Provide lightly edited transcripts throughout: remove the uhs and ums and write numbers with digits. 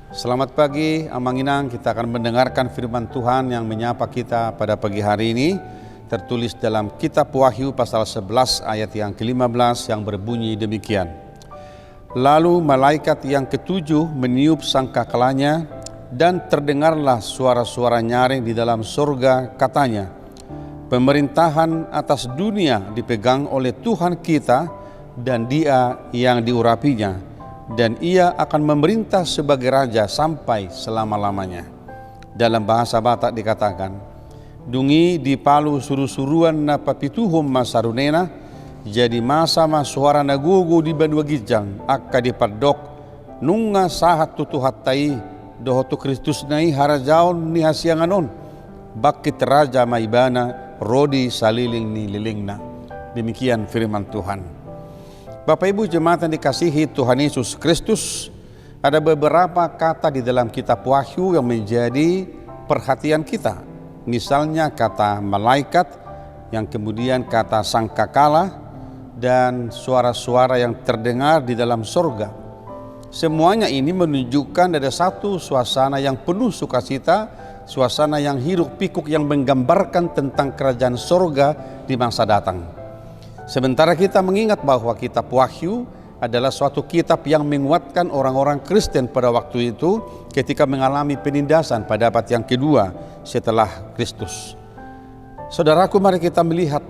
Selamat pagi, Amanginang. Kita akan mendengarkan firman Tuhan yang menyapa kita pada pagi hari ini. Tertulis dalam kitab Wahyu pasal 11 ayat yang ke-15 yang berbunyi demikian. Lalu malaikat yang ketujuh meniup sangkakalanya dan terdengarlah suara-suara nyaring di dalam surga, katanya, pemerintahan atas dunia dipegang oleh Tuhan kita dan Dia yang diurapinya. Dan ia akan memerintah sebagai raja sampai selama-lamanya. Dalam bahasa Batak dikatakan, dungi di palu suru-suruan na papituhum masarunena, jadi masa suara nagugu di bandua gijang, akka di padok, nunga sahat tutuhat tai, dohotu Kristus nai harajaon ni hasianganon, bakit raja maibana, rodi saliling ni lilingna. Demikian firman Tuhan. Bapak Ibu jemaat yang dikasihi Tuhan Yesus Kristus, ada beberapa kata di dalam kitab Wahyu yang menjadi perhatian kita. Misalnya kata malaikat, yang kemudian kata sangkakala, dan suara-suara yang terdengar di dalam surga. Semuanya ini menunjukkan ada satu suasana yang penuh sukacita, suasana yang hiruk pikuk yang menggambarkan tentang kerajaan surga di masa datang. Sementara kita mengingat bahwa kitab Wahyu adalah suatu kitab yang menguatkan orang-orang Kristen pada waktu itu ketika mengalami penindasan pada abad yang kedua setelah Kristus. Saudaraku, mari kita melihat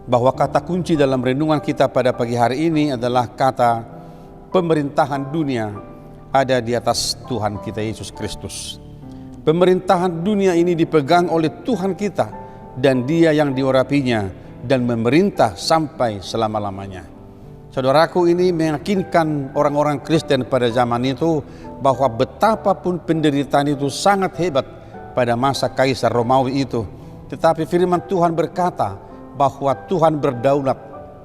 bahwa kata kunci dalam renungan kita pada pagi hari ini adalah kata pemerintahan dunia ada di atas Tuhan kita Yesus Kristus. Pemerintahan dunia ini dipegang oleh Tuhan kita dan Dia yang diurapinya dan memerintah sampai selama-lamanya. Saudaraku, ini meyakinkan orang-orang Kristen pada zaman itu bahwa betapapun penderitaan itu sangat hebat pada masa Kaisar Romawi itu, tetapi firman Tuhan berkata bahwa Tuhan berdaulat,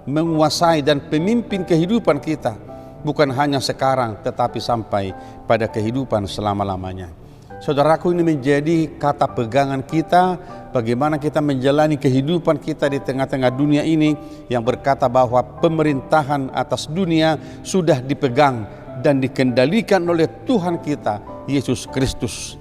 menguasai dan pemimpin kehidupan kita, bukan hanya sekarang tetapi sampai pada kehidupan selama-lamanya. Saudaraku, ini menjadi kata pegangan kita bagaimana kita menjalani kehidupan kita di tengah-tengah dunia ini yang berkata bahwa pemerintahan atas dunia sudah dipegang dan dikendalikan oleh Tuhan kita, Yesus Kristus.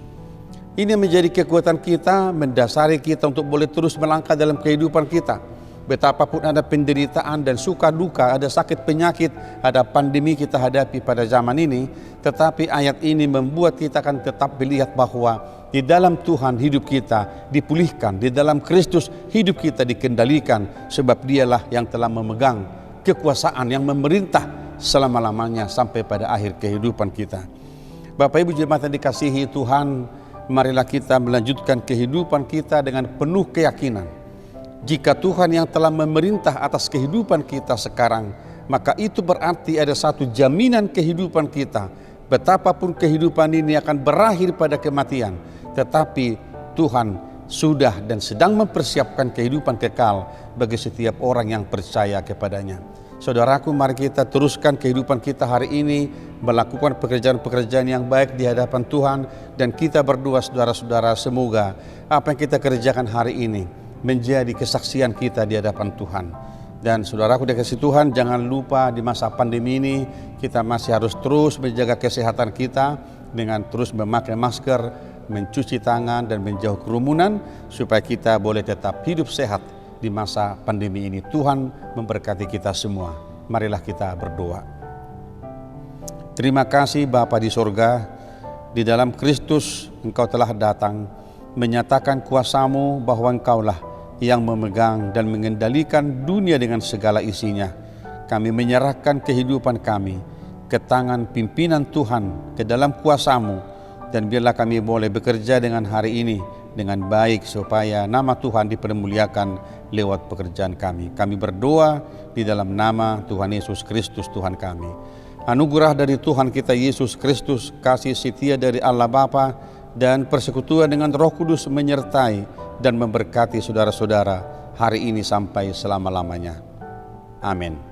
Ini menjadi kekuatan kita, mendasari kita untuk boleh terus melangkah dalam kehidupan kita. Betapapun ada penderitaan dan suka duka, ada sakit penyakit, ada pandemi kita hadapi pada zaman ini, tetapi ayat ini membuat kita akan tetap melihat bahwa di dalam Tuhan hidup kita dipulihkan, di dalam Kristus hidup kita dikendalikan, sebab Dialah yang telah memegang kekuasaan yang memerintah selama-lamanya sampai pada akhir kehidupan kita. Bapak Ibu jemaat yang dikasihi Tuhan, marilah kita melanjutkan kehidupan kita dengan penuh keyakinan. Jika Tuhan yang telah memerintah atas kehidupan kita sekarang, maka itu berarti ada satu jaminan kehidupan kita. Betapapun kehidupan ini akan berakhir pada kematian, tetapi Tuhan sudah dan sedang mempersiapkan kehidupan kekal bagi setiap orang yang percaya kepadanya. Saudaraku, mari kita teruskan kehidupan kita hari ini, melakukan pekerjaan-pekerjaan yang baik di hadapan Tuhan, dan kita berdoa saudara-saudara, semoga apa yang kita kerjakan hari ini menjadi kesaksian kita di hadapan Tuhan. Dan saudaraku dikasihi Tuhan, jangan lupa di masa pandemi ini kita masih harus terus menjaga kesehatan kita dengan terus memakai masker, mencuci tangan dan menjauh kerumunan supaya kita boleh tetap hidup sehat di masa pandemi ini. Tuhan memberkati kita semua. Marilah kita berdoa. Terima kasih Bapa di sorga, di dalam Kristus Engkau telah datang menyatakan kuasa-Mu bahwa Engkaulah yang memegang dan mengendalikan dunia dengan segala isinya. Kami menyerahkan kehidupan kami ke tangan pimpinan Tuhan, ke dalam kuasa-Mu, dan biarlah kami boleh bekerja dengan hari ini dengan baik supaya nama Tuhan dipermuliakan lewat pekerjaan kami. Kami berdoa di dalam nama Tuhan Yesus Kristus Tuhan kami. Anugerah dari Tuhan kita Yesus Kristus, kasih setia dari Allah Bapa, dan persekutuan dengan Roh Kudus menyertai dan memberkati saudara-saudara hari ini sampai selama-lamanya. Amin.